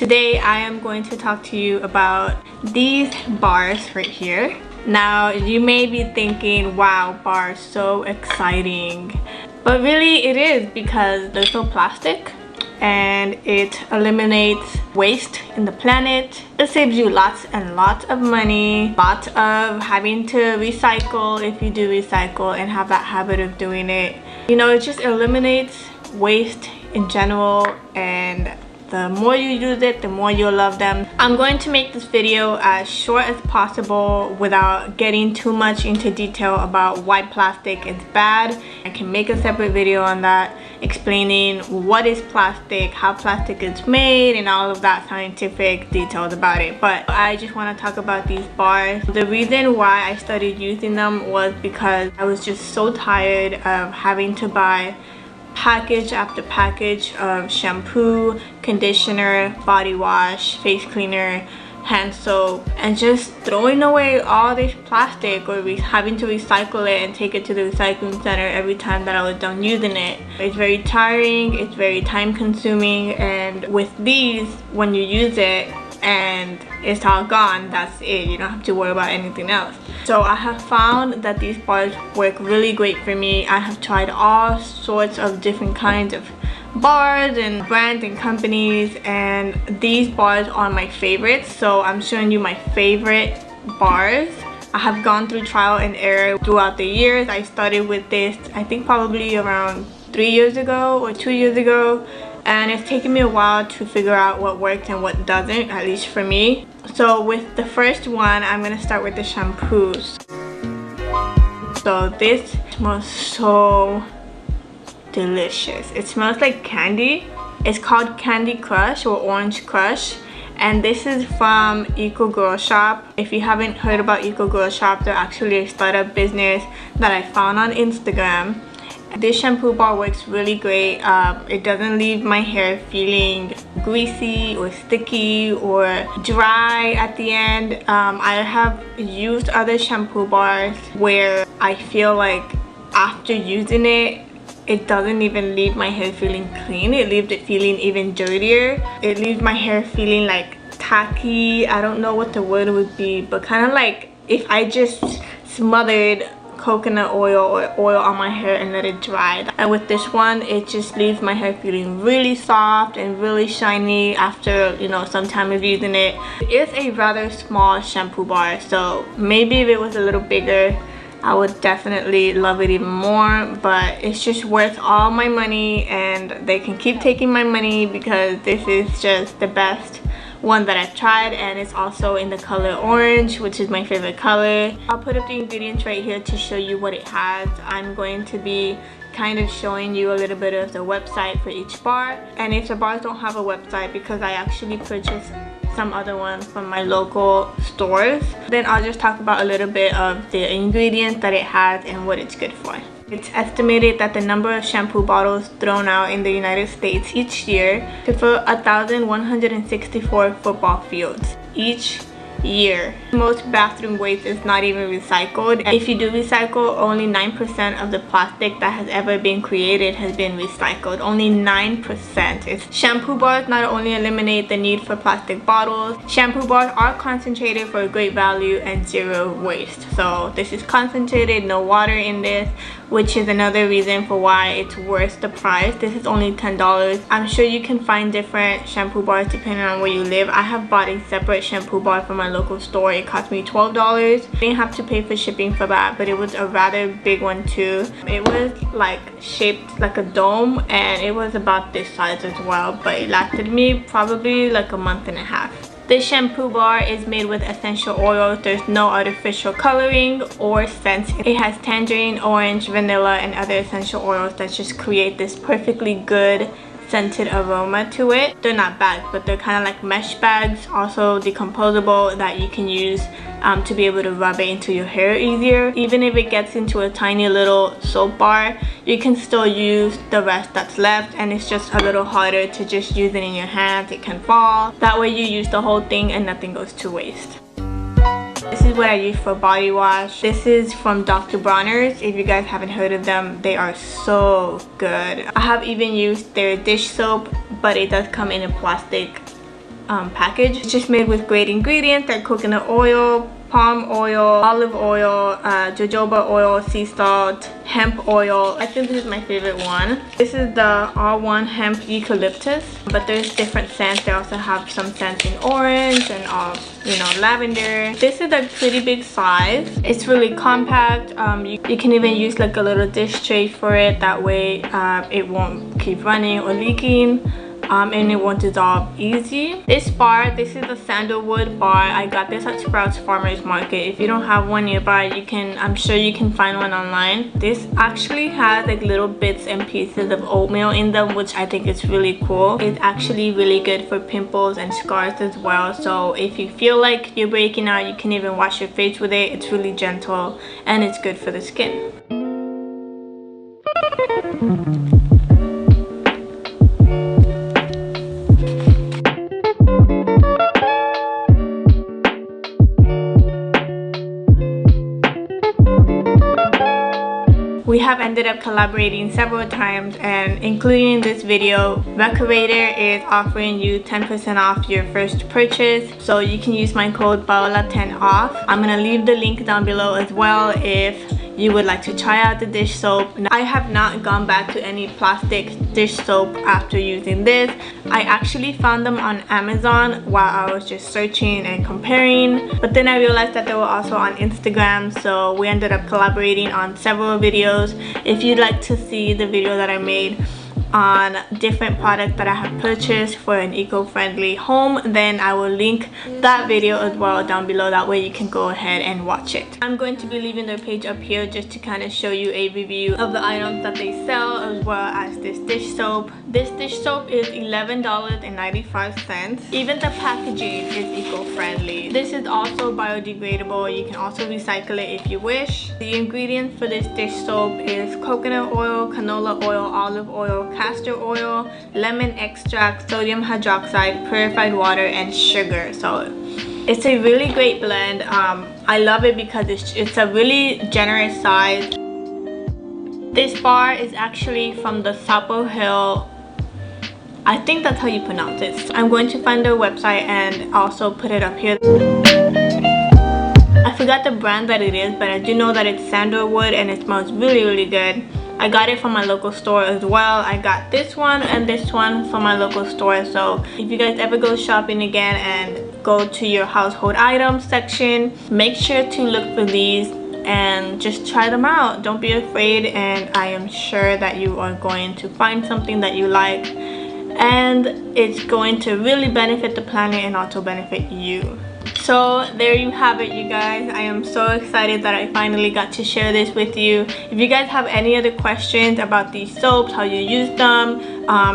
Today I am going to talk to you about these bars right here. Now you may be thinking, wow, bars, so exciting. But really it is, because there's no plastic and it eliminates waste in the planet. It saves you lots and lots of money, lots of having to recycle if you do recycle and have that habit of doing it. You know, it just eliminates waste in general, and the more you use it, the more you'll love them. I'm going to make this video as short as possible without getting too much into detail about why plastic is bad. I can make a separate video on that, explaining what is plastic, how plastic is made, and all of that scientific details about it. But I just want to talk about these bars. The reason why I started using them was because I was just so tired of having to buy package after package of shampoo, conditioner, body wash, face cleaner, hand soap, and just throwing away all this plastic, or having to recycle it and take it to the recycling center every time that I was done using it. It's very tiring, it's very time consuming, and with these, when you use it and it's all gone, that's it. You don't have to worry about anything else. So I have found that these bars work really great for me. I have tried all sorts of different kinds of bars and brands and companies, and these bars are my favorites. So I'm showing you my favorite bars. I have gone through trial and error throughout the years. I started with this, I think probably around 3 years ago or 2 years ago, and it's taken me a while to figure out what works and what doesn't, at least for me. So with the first one, I'm gonna start with the shampoos. So this smells so delicious. It smells like candy. It's called Candy Crush or Orange Crush, and this is from Eco Girl Shop. If you haven't heard about Eco Girl Shop, they're actually a startup business that I found on Instagram. This shampoo bar works really great. It doesn't leave my hair feeling greasy or sticky or dry at the end. I have used other shampoo bars where I feel like after using it, it doesn't even leave my hair feeling clean. It leaves it feeling even dirtier. It leaves my hair feeling like tacky. I don't know what the word would be, but kind of like if I just smothered coconut oil or oil on my hair and let it dry. And with this one, it just leaves my hair feeling really soft and really shiny after, you know, some time of using it. It's a rather small shampoo bar, so maybe if it was a little bigger, I would definitely love it even more, but it's just worth all my money, and they can keep taking my money because this is just the best one that I've tried, and it's also in the color orange, which is my favorite color. I'll put up the ingredients right here to show you what it has. I'm going to be kind of showing you a little bit of the website for each bar, and if the bars don't have a website, because I actually purchased some other ones from my local stores, then I'll just talk about a little bit of the ingredients that it has and what it's good for. It's estimated that the number of shampoo bottles thrown out in the United States each year to fill 1,164 football fields each year. Most bathroom waste is not even recycled. If you do recycle, only 9% of the plastic that has ever been created has been recycled. Only 9%. Shampoo bars not only eliminate the need for plastic bottles, shampoo bars are concentrated for great value and zero waste. So this is concentrated, no water in this, which is another reason for why it's worth the price. This is only $10. I'm sure you can find different shampoo bars depending on where you live. I have bought a separate shampoo bar from my local store. It cost me $12. I didn't have to pay for shipping for that, but it was a rather big one too. It was like shaped like a dome, and it was about this size as well, but it lasted me probably like a month and a half. This shampoo bar is made with essential oils. There's no artificial coloring or scents. It has tangerine, orange, vanilla, and other essential oils that just create this perfectly good scented aroma to it. They're not bags, but they're kind of like mesh bags, also decomposable, that you can use to be able to rub it into your hair easier. Even if it gets into a tiny little soap bar, you can still use the rest that's left, and it's just a little harder to just use it in your hands. It can fall. That way you use the whole thing and nothing goes to waste. This is what I use for body wash. This is from Dr. Bronner's. If you guys haven't heard of them, they are so good. I have even used their dish soap, but it does come in a plastic package. It's just made with great ingredients like coconut oil, palm oil, olive oil, jojoba oil, sea salt, hemp oil. I think this is my favorite one. This is the all-one hemp eucalyptus, but there's different scents. They also have some scents in orange and all, you know, lavender. This is a pretty big size. It's really compact. You can even use like a little dish tray for it. That way it won't keep running or leaking. And it won't dissolve easy. This bar, this is the sandalwood bar. I got this at Sprouts Farmers Market. If you don't have one nearby, I'm sure you can find one online. This actually has like little bits and pieces of oatmeal in them, which I think is really cool. It's actually really good for pimples and scars as well. So if you feel like you're breaking out, you can even wash your face with it. It's really gentle and it's good for the skin. We have ended up collaborating several times, and including in this video, Recreator is offering you 10% off your first purchase. So you can use my code Paola10 off. I'm gonna leave the link down below as well if you would like to try out the dish soap. I have not gone back to any plastic dish soap after using this. I actually found them on Amazon while I was just searching and comparing, but then I realized that they were also on Instagram, so we ended up collaborating on several videos. If you'd like to see the video that I made on different products that I have purchased for an eco-friendly home, then I will link that video as well down below. That way you can go ahead and watch it. I'm going to be leaving their page up here just to kind of show you a review of the items that they sell, as well as this dish soap. This dish soap is $11.95. Even the packaging is eco-friendly. This is also biodegradable. You can also recycle it if you wish. The ingredients for this dish soap is coconut oil, canola oil, olive oil, castor oil, lemon extract, sodium hydroxide, purified water, and sugar. So it's a really great blend. I love it because it's a really generous size. This bar is actually from the Sappo Hills. I think that's how you pronounce it. I'm going to find their website and also put it up here. I forgot the brand that it is, but I do know that it's sandalwood and it smells really, really good. I got it from my local store as well. I got this one and this one from my local store. So if you guys ever go shopping again and go to your household items section, make sure to look for these and just try them out. Don't be afraid, and I am sure that you are going to find something that you like, and it's going to really benefit the planet and also benefit you. So there you have it, you guys. I am so excited that I finally got to share this with you. If you guys have any other questions about these soaps, how you use them,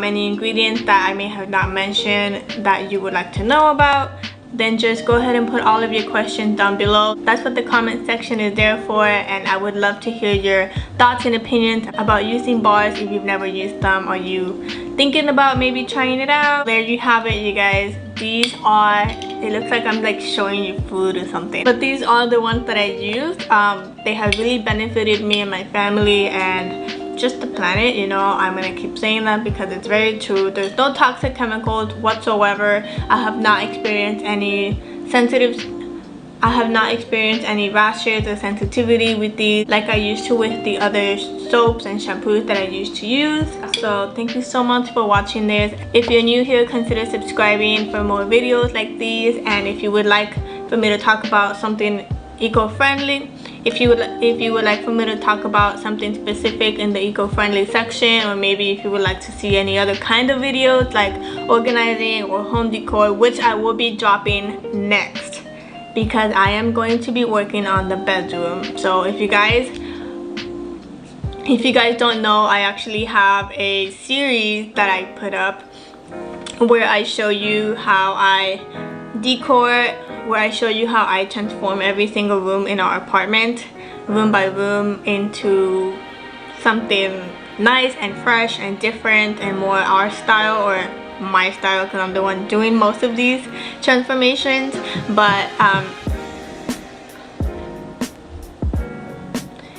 any ingredients that I may have not mentioned that you would like to know about, then just go ahead and put all of your questions down below. That's what the comment section is there for, and I would love to hear your thoughts and opinions about using bars. If you've never used them, or you thinking about maybe trying it out, there you have it, you guys. These are, it looks like I'm like showing you food or something, but these are the ones that I used. They have really benefited me and my family and just the planet, you know. I'm gonna keep saying that because it's very true. There's no toxic chemicals whatsoever. I have not experienced any rashes or sensitivity with these like I used to with the other soaps and shampoos that I used to use. So thank you so much for watching this. If you're new here, consider subscribing for more videos like these, and if you would like for me to talk about something eco-friendly, if you would like for me to talk about something specific in the eco-friendly section, or maybe if you would like to see any other kind of videos like organizing or home decor, which I will be dropping next because I am going to be working on the bedroom. So if you guys don't know, I actually have a series that I put up where I show you how I decor, where I show you how I transform every single room in our apartment, room by room, into something nice and fresh and different and more our style, or my style, because I'm the one doing most of these transformations. But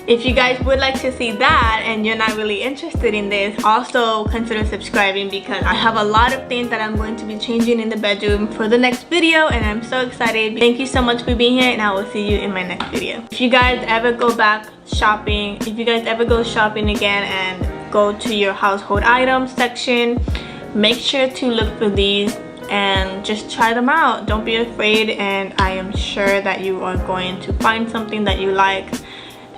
If you guys would like to see that and you're not really interested in this, also consider subscribing because I have a lot of things that I'm going to be changing in the bedroom for the next video, and I'm so excited. Thank you so much for being here, and I will see you in my next video. If you guys ever go back shopping, if you guys ever go shopping again and go to your household items section, make sure to look for these and just try them out. Don't be afraid, and I am sure that you are going to find something that you like,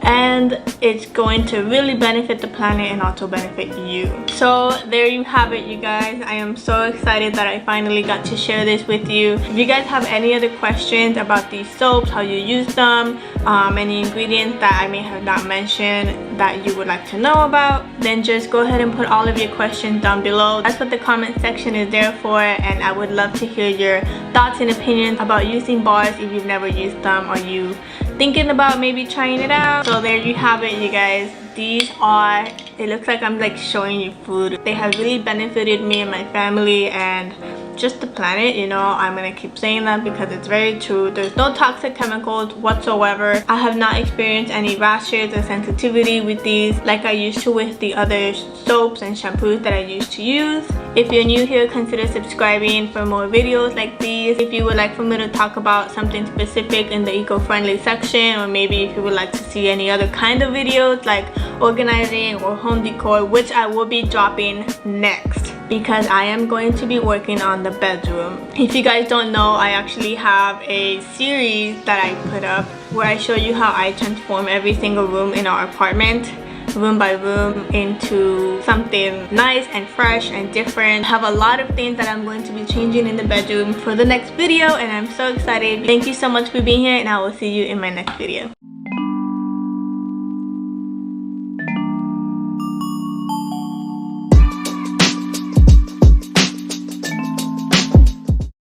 and it's going to really benefit the planet and also benefit you. So there you have it, you guys. I am so excited that I finally got to share this with you. If you guys have any other questions about these soaps, how you use them, any ingredients that I may have not mentioned that you would like to know about, then just go ahead and put all of your questions down below. That's what the comment section is there for, and I would love to hear your thoughts and opinions about using bars if you've never used them or you thinking about maybe trying it out. So there you have it, you guys. These are, it looks like I'm like showing you food. They have really benefited me and my family and just the planet, you know. I'm gonna keep saying that because it's very true. There's no toxic chemicals whatsoever. I have not experienced any rashes or sensitivity with these like I used to with the other soaps and shampoos that I used to use. If you're new here, consider subscribing for more videos like these. If you would like for me to talk about something specific in the eco-friendly section, or maybe if you would like to see any other kind of videos like organizing or home decor, which I will be dropping next because I am going to be working on the bedroom. If you guys don't know, I actually have a series that I put up where I show you how I transform every single room in our apartment, room by room, into something nice and fresh and different. I have a lot of things that I'm going to be changing in the bedroom for the next video, and I'm so excited. Thank you so much for being here, and I will see you in my next video.